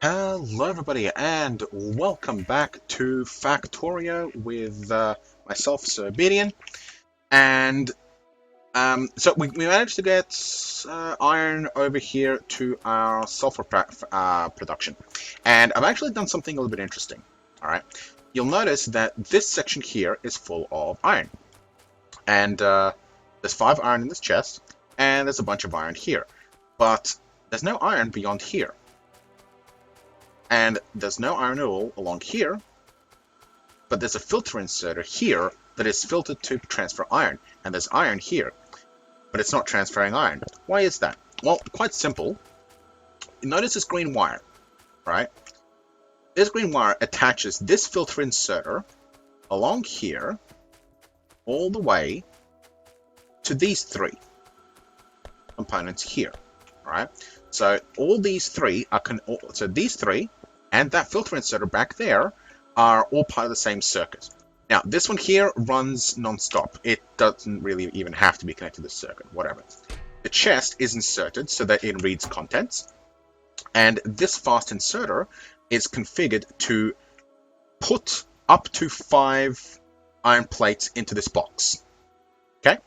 Hello everybody and welcome back to Factorio with myself, Sir Bedian. And so we managed to get iron over here to our sulfur production. And I've actually done something a little bit interesting. Alright, you'll notice that this section here is full of iron. And there's 5 iron in this chest, and there's a bunch of iron here. But there's no iron beyond here. And there's no iron at all along here, but there's a filter inserter here that is filtered to transfer iron, and there's iron here, but it's not transferring iron. Why is that? Well, quite simple. Notice this green wire, right? This green wire attaches this filter inserter along here all the way to these 3 components here, right? So all these 3 are these 3 and that filter inserter back there are all part of the same circuit. Now, this one here runs non-stop. It doesn't really even have to be connected to the circuit, whatever. The chest is inserted so that it reads contents, and this fast inserter is configured to put up to 5 iron plates into this box. Okay?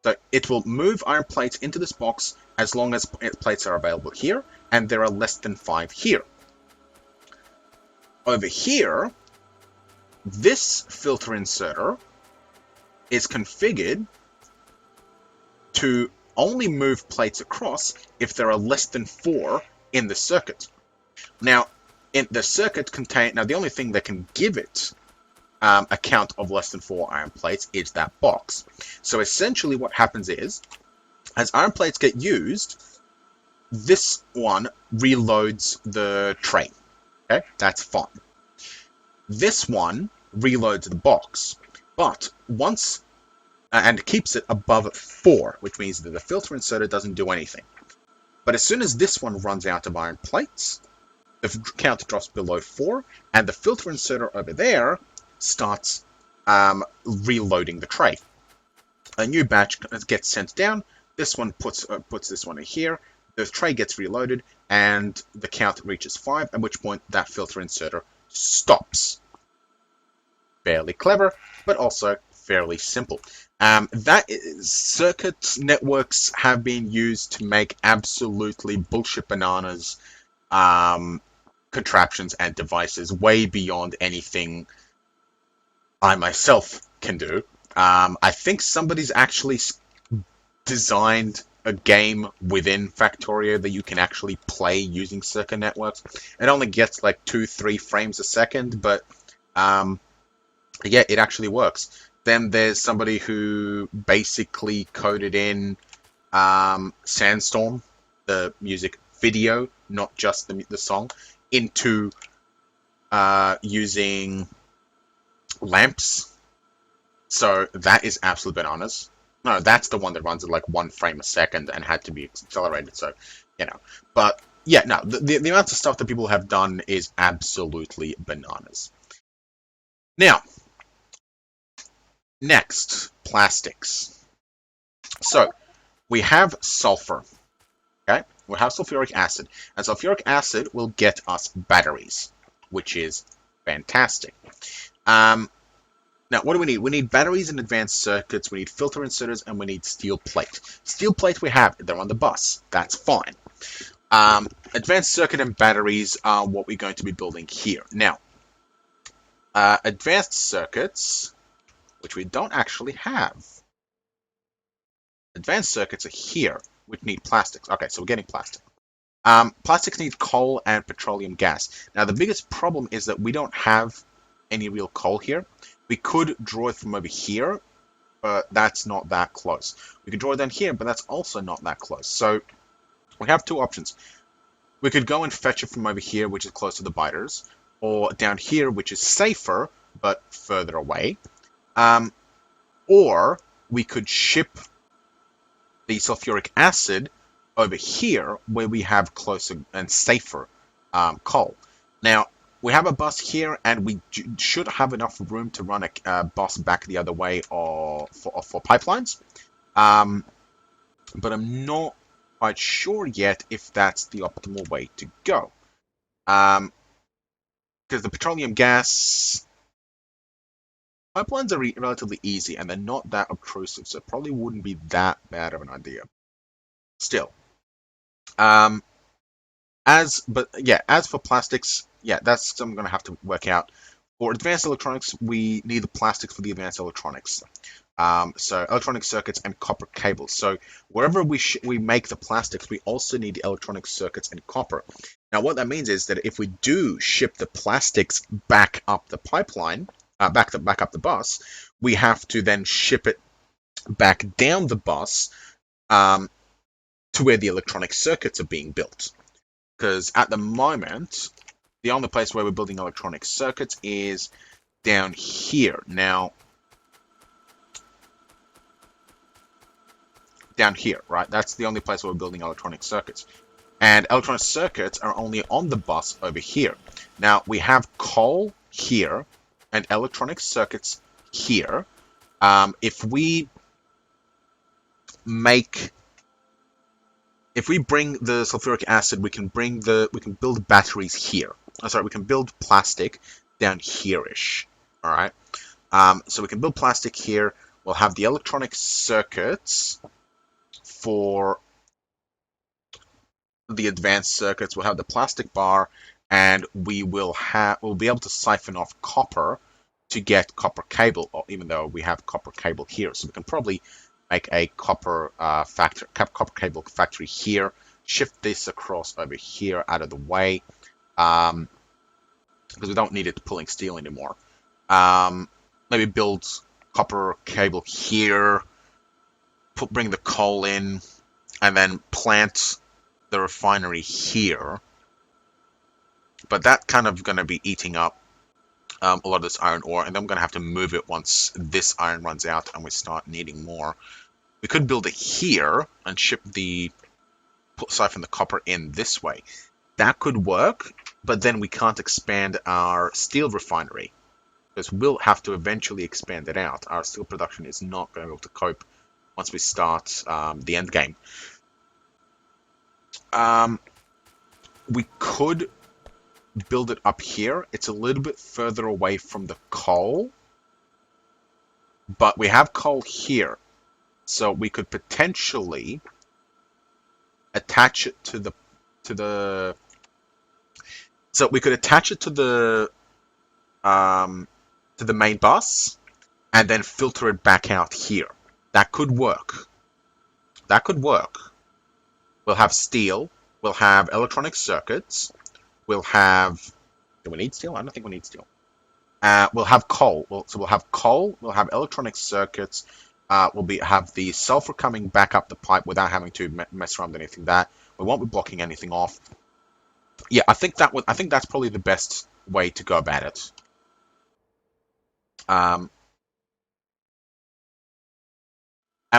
So it will move iron plates into this box as long as plates are available here, and there are less than 5 here. Over here, this filter inserter is configured to only move plates across if there are less than 4 in the circuit. Now, in the circuit the only thing that can give it a count of less than 4 iron plates is that box. So essentially what happens is, as iron plates get used, this one reloads the tray. Okay, that's fine. This one reloads the box, but and keeps it above 4, which means that the filter inserter doesn't do anything. But as soon as this one runs out of iron plates, the count drops below 4, and the filter inserter over there starts reloading the tray. A new batch gets sent down. This one puts this one in here. The tray gets reloaded, and the count reaches 5, at which point that filter inserter stops. Fairly clever, but also fairly simple. Circuit networks have been used to make absolutely bullshit bananas contraptions and devices way beyond anything I myself can do. I think somebody's actually designed a game within Factorio that you can actually play using circuit networks. It only gets like 2-3 frames a second, but yeah, it actually works. Then there's somebody who basically coded in Sandstorm, the music video, not just the song, into using lamps. So that is absolute bananas. No, that's the one that runs at like 1 frame a second and had to be accelerated. So, but yeah, no, the amount of stuff that people have done is absolutely bananas. Now, next, plastics. So we have sulfur. Okay, we have sulfuric acid, and sulfuric acid will get us batteries, which is fantastic. Now, what do we need? We need batteries and advanced circuits, we need filter inserters, and we need steel plate. Steel plate we have, they're on the bus. That's fine. Advanced circuit and batteries are what we're going to be building here. Now, advanced circuits, which we don't actually have. Advanced circuits are here, which need plastics. Okay, so we're getting plastic. Plastics need coal and petroleum gas. Now, the biggest problem is that we don't have any real coal here. We could draw it from over here, but that's not that close. We could draw it down here, but that's also not that close. So we have 2 options. We could go and fetch it from over here, which is close to the biters, or down here, which is safer, but further away. Or we could ship the sulfuric acid over here, where we have closer and safer coal. Now, we have a bus here, and we should have enough room to run a bus back the other way for pipelines. But I'm not quite sure yet if that's the optimal way to go. Because the petroleum gas pipelines are relatively easy and they're not that obtrusive, so it probably wouldn't be that bad of an idea. Still, um, as for plastics, yeah, that's something I'm gonna have to work out. For advanced electronics, we need the plastics for the advanced electronics. So electronic circuits and copper cables. So wherever we make the plastics, we also need the electronic circuits and copper. Now, what that means is that if we do ship the plastics back up the pipeline, back up the bus, we have to then ship it back down the bus um, to where the electronic circuits are being built. Because at the moment, the only place where we're building electronic circuits is down here. Now, down here, right? That's the only place where we're building electronic circuits. And electronic circuits are only on the bus over here. Now, we have coal here and electronic circuits here. If we make if we bring the sulfuric acid, we can build batteries here. Oh, sorry, we can build plastic down here-ish. All right. So we can build plastic here. We'll have the electronic circuits for the advanced circuits. We'll have the plastic bar, and we'll be able to siphon off copper to get copper cable. Even though we have copper cable here, so we can probably make a copper cable factory here. Shift this across over here out of the way, because we don't need it pulling steel anymore. Maybe build copper cable here. Bring the coal in, and then plant the refinery here. But that's kind of going to be eating up a lot of this iron ore, and then I'm going to have to move it once this iron runs out and we start needing more. We could build it here and siphon the copper in this way. That could work, but then we can't expand our steel refinery, because we'll have to eventually expand it out. Our steel production is not going to be able to cope once we start the end game. We could build it up here. It's a little bit further away from the coal, but we have coal here, so we could potentially attach it so we could attach it to the main bus and then filter it back out here. That could work. That could work. We'll have steel. We'll have electronic circuits. We'll have. Do we need steel? I don't think we need steel. We'll have coal. So we'll have coal. We'll have electronic circuits. Have the sulfur coming back up the pipe without having to mess around with anything. That we won't be blocking anything off. Yeah, I think that's probably the best way to go about it. And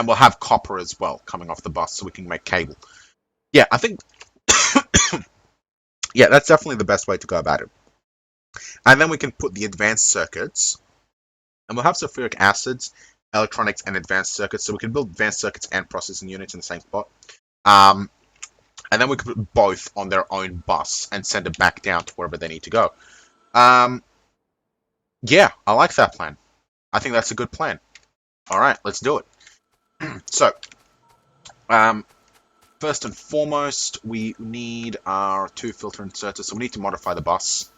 we'll have copper as well coming off the bus, so we can make cable. Yeah, I think. Yeah, that's definitely the best way to go about it. And then we can put the advanced circuits, and we'll have sulfuric acids, electronics, and advanced circuits. So we can build advanced circuits and processing units in the same spot. And then we could put both on their own bus and send it back down to wherever they need to go. Yeah, I like that plan. I think that's a good plan. All right, let's do it. So, first and foremost, we need our 2 filter inserters. So we need to modify the bus.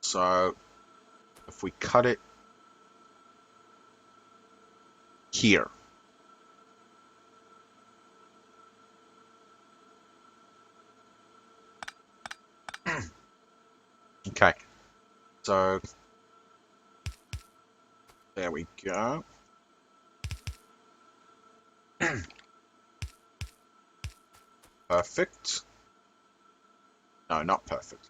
So if we cut it here. Okay. So there we go. Perfect. No, not perfect.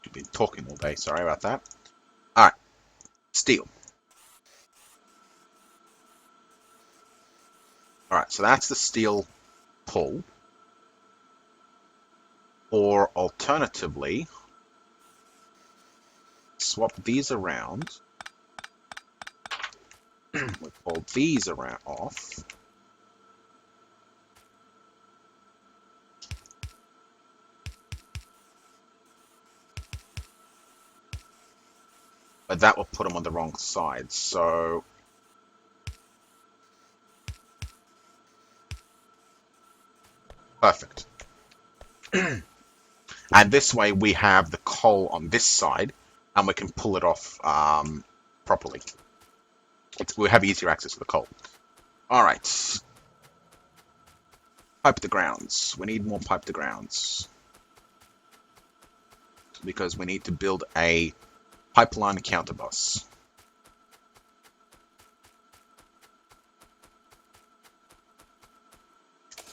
You've been talking all day, sorry about that. Alright, steel. Alright, so that's the steel pull. Or alternatively, swap these around We pull these around off. But that will put them on the wrong side, so perfect. And this way we have the coal on this side, and we can pull it off properly. We have easier access to the coal. All right. Pipe the grounds. We need more pipe the grounds. Because we need to build a pipeline counterbus.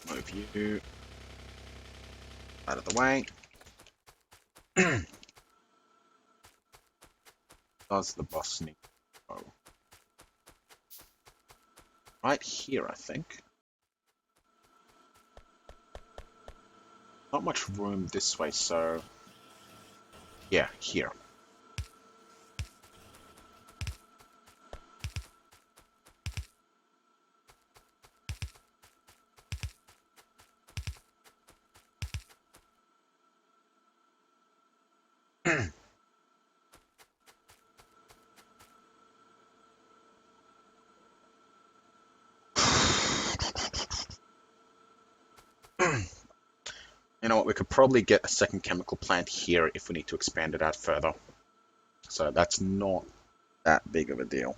Move you out of the way. Does the boss need to go? Right here, I think. Not much room this way, so yeah, here. You know what, we could probably get a second chemical plant here if we need to expand it out further. So that's not that big of a deal.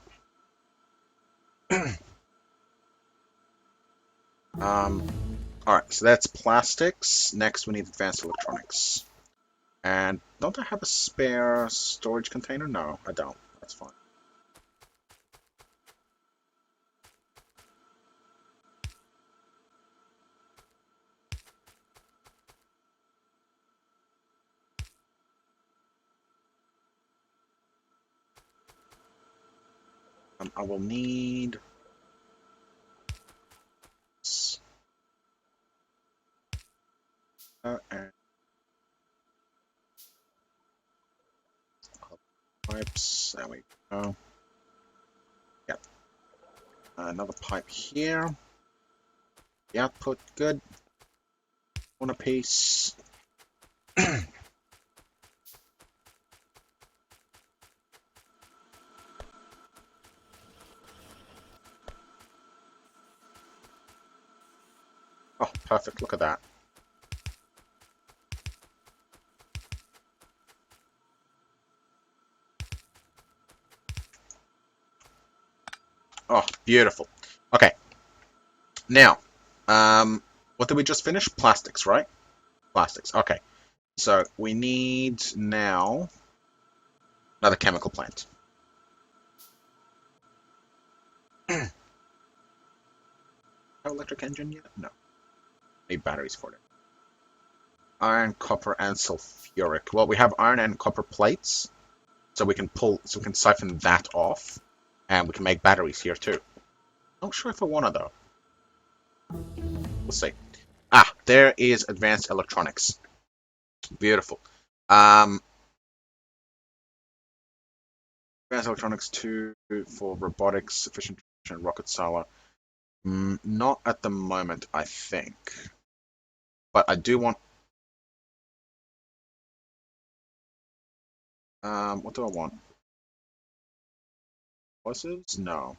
Alright, so that's plastics. Next we need advanced electronics. And don't I have a spare storage container? No, I don't. That's fine. I will need... and pipes. There we go. Yep. Another pipe here. The output, good. One apiece. Oh, perfect. Look at that. Oh, beautiful. Okay. Now, what did we just finish? Plastics, right? Plastics. Okay. So we need now another chemical plant. Have electric engine yet? No. Need batteries for it. Iron, copper, and sulfuric. Well, we have iron and copper plates, so we can siphon that off, and we can make batteries here too. Not sure if I want to though. We'll see. Ah, there is advanced electronics. Beautiful. Advanced electronics 2 for robotics, efficient rocket solar. Not at the moment, I think. But I do want... what do I want? Explosives? No.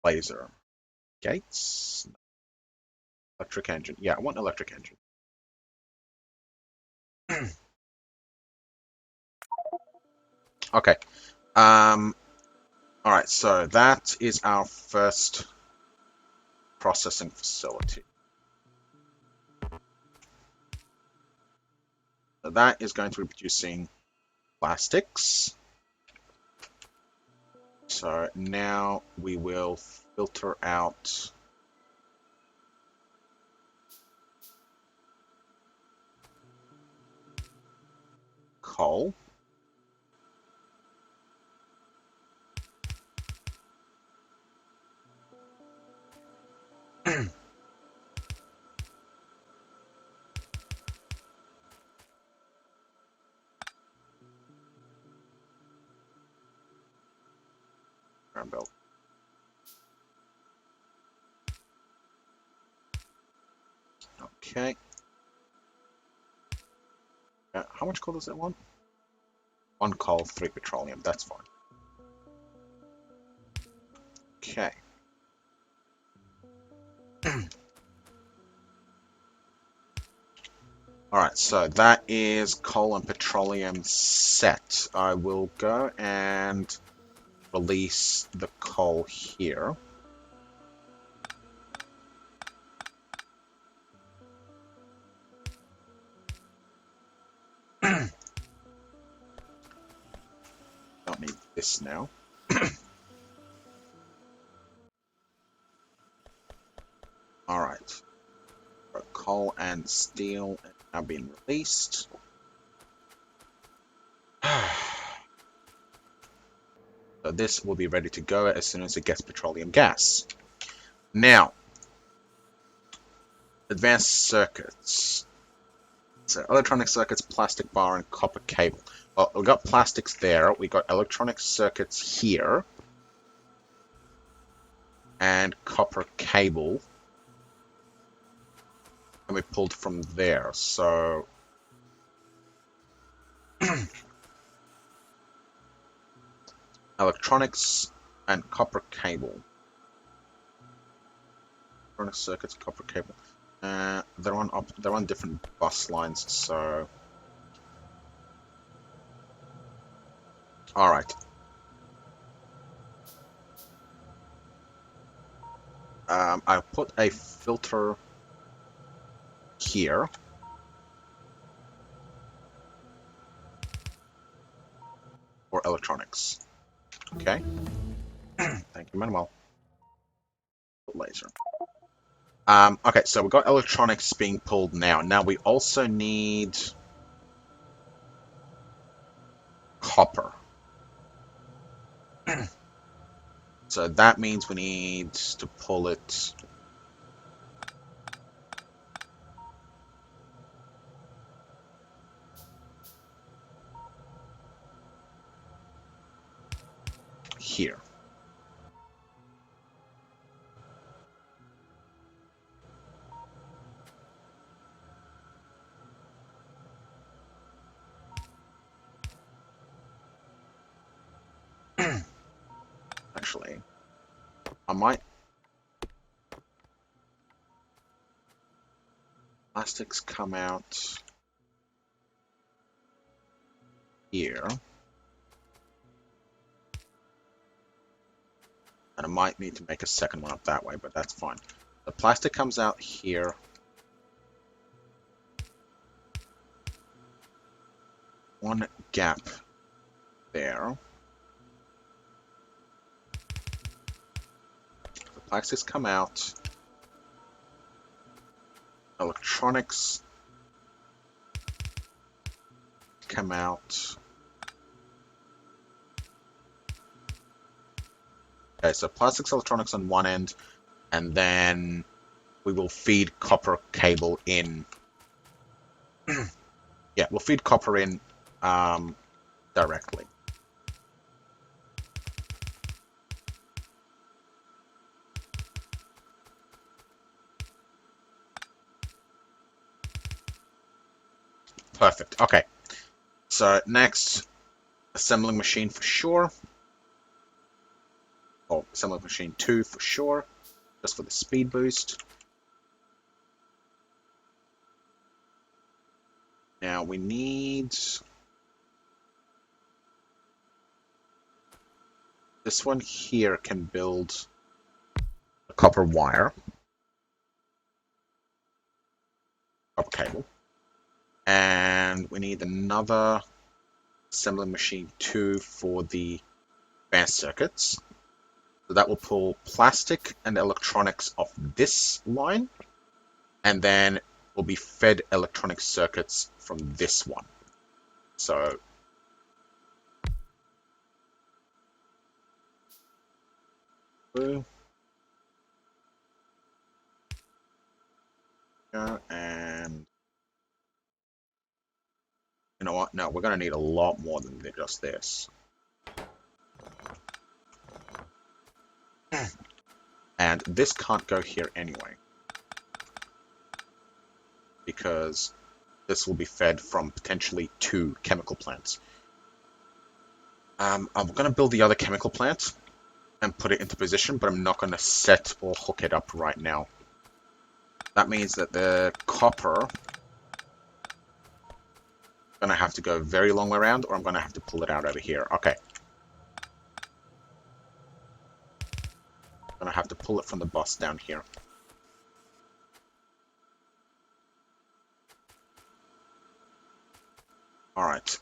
Laser. Gates? Electric engine. Yeah, I want electric engine. Okay. Alright, so that is our first processing facility. So that is going to be producing plastics. So now we will filter out coal. build. Okay. How much coal does it want? 1 coal, 3 petroleum. That's fine. Okay. Alright, so that is coal and petroleum set. I will go and release the coal here. Don't need this now. Alright. Coal and steel have been released. So this will be ready to go as soon as it gets petroleum gas. Now, advanced circuits. So electronic circuits, plastic bar, and copper cable. Well, we've got plastics there. We got electronic circuits here. And copper cable. And we pulled from there. So electronics and copper cable. Electronic circuits, copper cable. They're on different bus lines, so all right. I put a filter here. For electronics. Okay. Thank you, Manuel. Laser. Okay, so we've got electronics being pulled now. Now we also need copper. So that means we need to pull it here. Actually, I might. Plastics come out here. And I might need to make a second one up that way, but that's fine. The plastic comes out here. One gap there. The plastics come out. Electronics come out. Okay, so plastics, electronics on one end, and then we will feed copper cable in. Yeah, we'll feed copper in directly. Perfect. Okay. So next, assembling machine for sure. Or assembling machine 2 for sure, just for the speed boost. Now we need this one here can build a copper wire, copper cable, and we need another assembling machine 2 for the advanced circuits. So that will pull plastic and electronics off this line, and then will be fed electronic circuits from this one. So and you know what? No, we're going to need a lot more than just this. And this can't go here anyway, because this will be fed from potentially 2 chemical plants. I'm going to build the other chemical plant and put it into position, but I'm not going to set or hook it up right now. That means that the copper going to have to go a very long way around, or I'm going to have to pull it out over here. Okay. I'm going to have to pull it from the bus down here. Alright.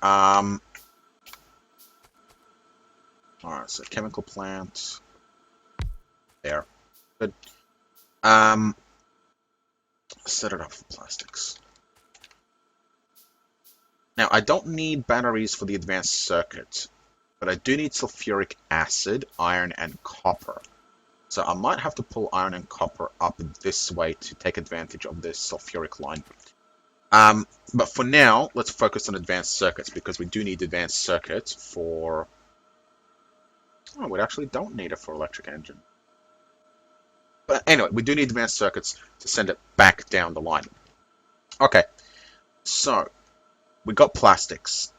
Alright, so chemical plant. There. Good. Set it up for plastics. Now, I don't need batteries for the advanced circuit, but I do need sulfuric acid, iron, and copper. So I might have to pull iron and copper up this way to take advantage of this sulfuric line. But for now, let's focus on advanced circuits, because we do need advanced circuits for... Oh, we actually don't need it for electric engine. But anyway, we do need advanced circuits to send it back down the line. Okay, so we got plastics.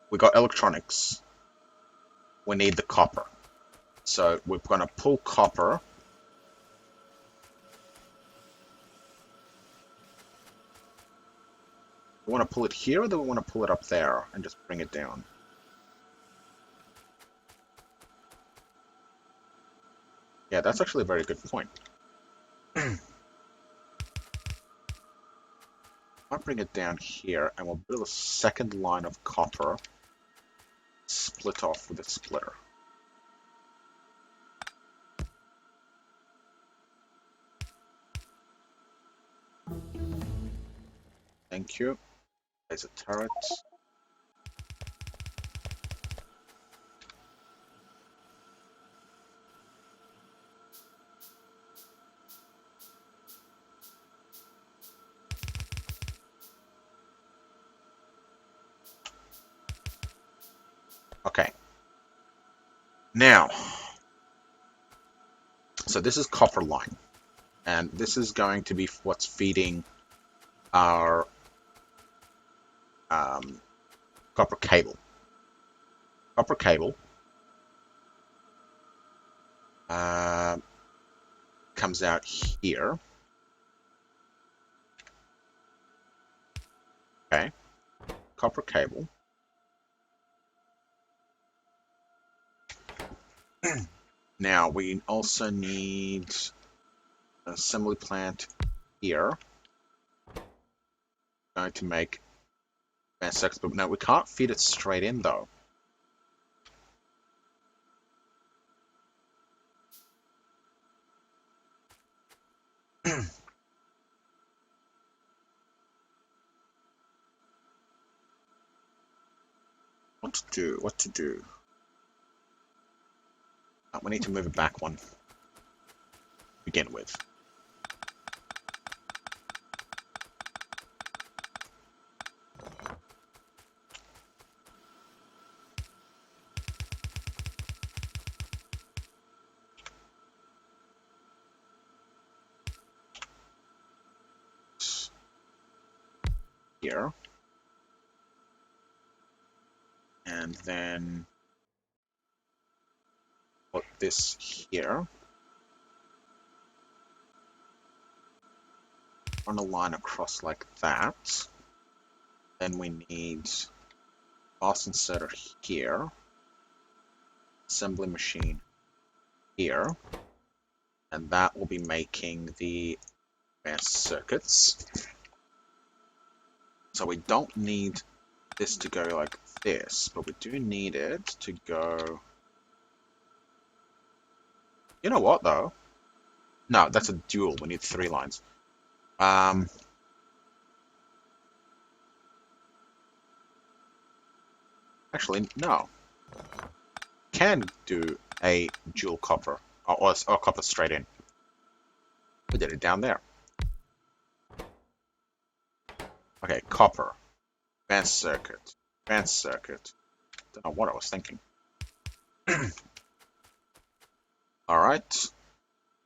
We got electronics. We need the copper. So we're going to pull copper. We want to pull it here, or do we want to pull it up there and just bring it down? Yeah, that's actually a very good point. I'll bring it down here, and we'll build a second line of copper, split off with a splitter. Thank you. There's a turret. Okay. Now, so this is copper line, and this is going to be what's feeding our copper cable. Copper cable comes out here. Okay, copper cable. Now we also need an assembly plant here. Going to make advanced circuits, but no, we can't feed it straight in though. What to do? What to do? We need to move it back one. Begin with. Here. And then put this here. Run a line across like that. Then we need bus inserter here. Assembly machine here. And that will be making the advanced circuits. So we don't need this to go like this, but we do need it to go... You know what, though? No, that's a dual. We need 3 lines. Actually, no. Can do a dual copper, or copper straight in. We did it down there. Okay, copper. Advanced circuit. Advanced circuit. Don't know what I was thinking. Alright,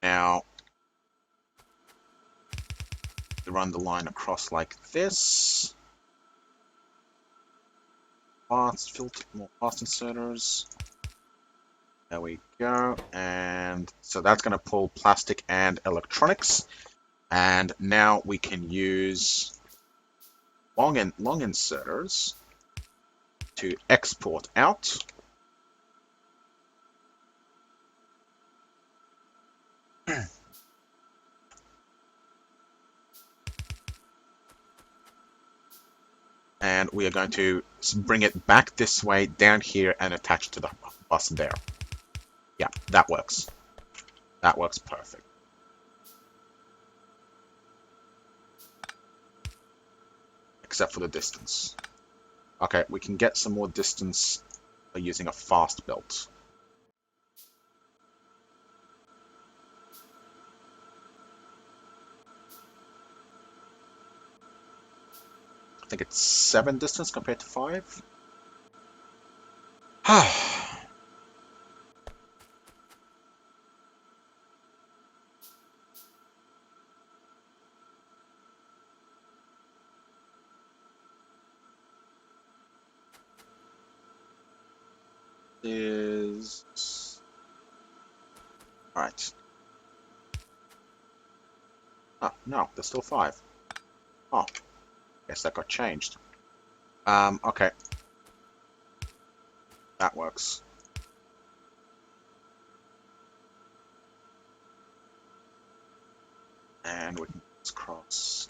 now we run the line across like this. Parts, filter, more parts inserters. There we go, and so that's going to pull plastic and electronics. And now we can use long inserters to export out. And we are going to bring it back this way down here and attach to the bus there. Yeah, that works. That works perfect. Except for the distance. Okay, we can get some more distance by using a fast belt. I think it's 7 distance compared to 5. Is alright. Oh, no, there's still 5. Oh, guess that got changed. Okay. That works. And we can cross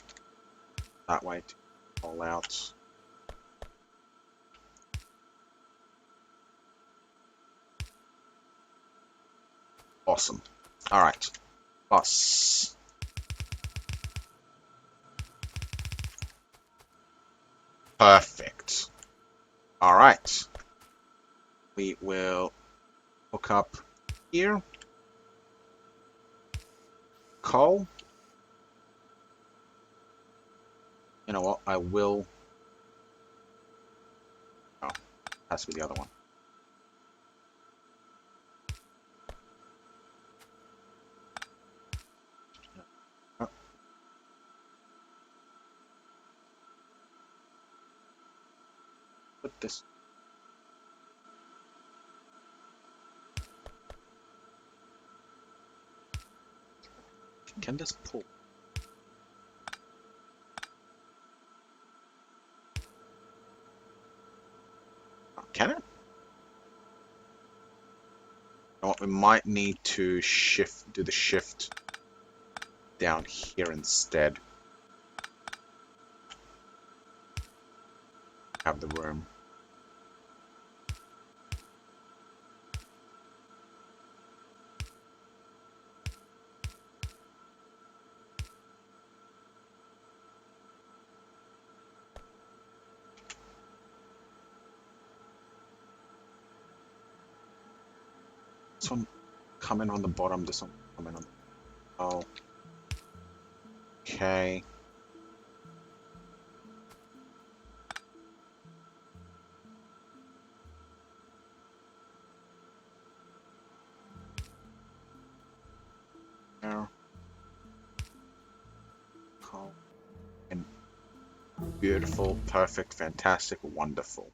that way to pull out. Awesome. Alright. Bus. Perfect. Alright. We will hook up here. Coal. You know what? I will. Oh, has to be the other one. Oh. Put this. Can this pull? Oh, can it? You know what? We might need to do the shift down here instead. Have the room. This one come in on the bottom, this one come in on the... Oh. Okay. There. Cool. And beautiful, perfect, fantastic, wonderful.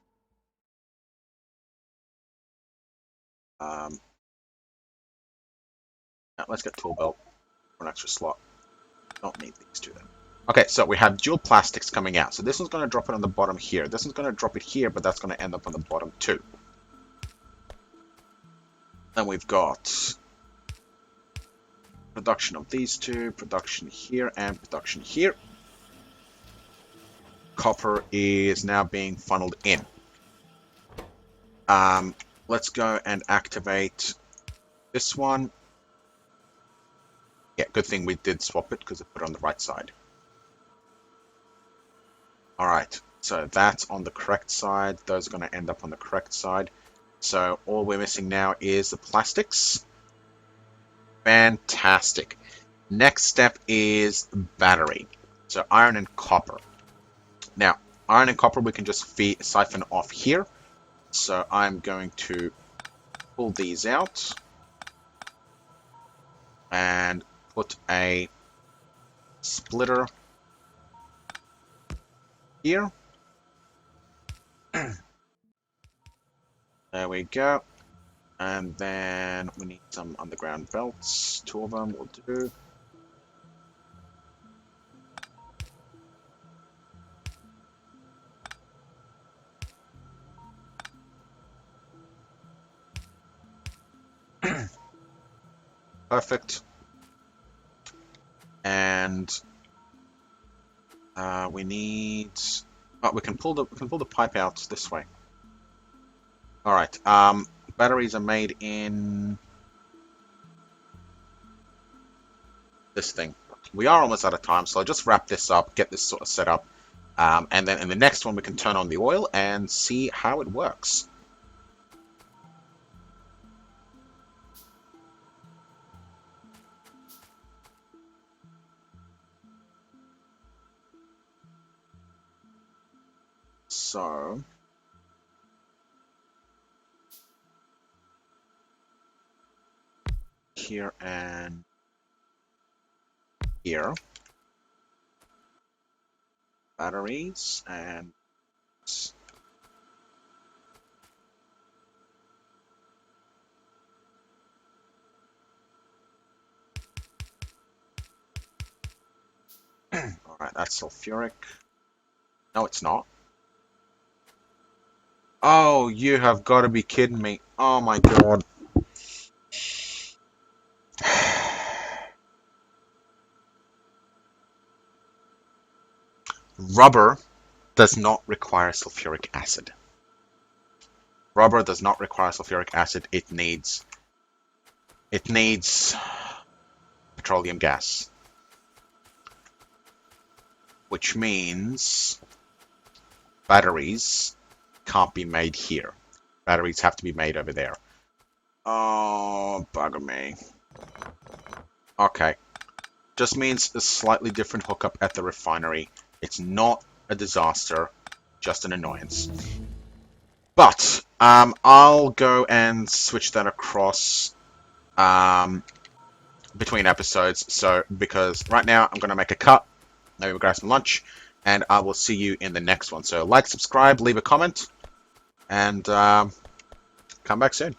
Now let's get tool belt for an extra slot. Don't need these two then. Okay, so we have dual plastics coming out. So this one's going to drop it on the bottom here. This one's going to drop it here, but that's going to end up on the bottom too. Then we've got production of these two, production here, and production here. Copper is now being funneled in. Let's go and activate this one. Yeah, good thing we did swap it because it put it on the right side. Alright, so that's on the correct side. Those are going to end up on the correct side. So all we're missing now is the plastics. Fantastic. Next step is battery. So iron and copper. Now, iron and copper we can just siphon off here. So I'm going to pull these out. and put a splitter here. There we go. And then we need some underground belts. 2 of them will do. Perfect. And we need. Oh, we can pull the pipe out this way. All right. Batteries are made in this thing. We are almost out of time, so I'll just wrap this up, get this sort of set up, and then in the next one we can turn on the oil and see how it works. So here and here, batteries, and all right, that's sulfuric. No, it's not. Oh, you have got to be kidding me. Oh my god. Rubber does not require sulfuric acid. Rubber does not require sulfuric acid. It needs petroleum gas, which means batteries can't be made here. Batteries have to be made over there. Oh, bugger me. Okay. Just means a slightly different hookup at the refinery. It's not a disaster, just an annoyance. But I'll go and switch that across between episodes. So because right now I'm going to make a cut, maybe we'll grab some lunch, and I will see you in the next one. So like, subscribe, leave a comment, and come back soon.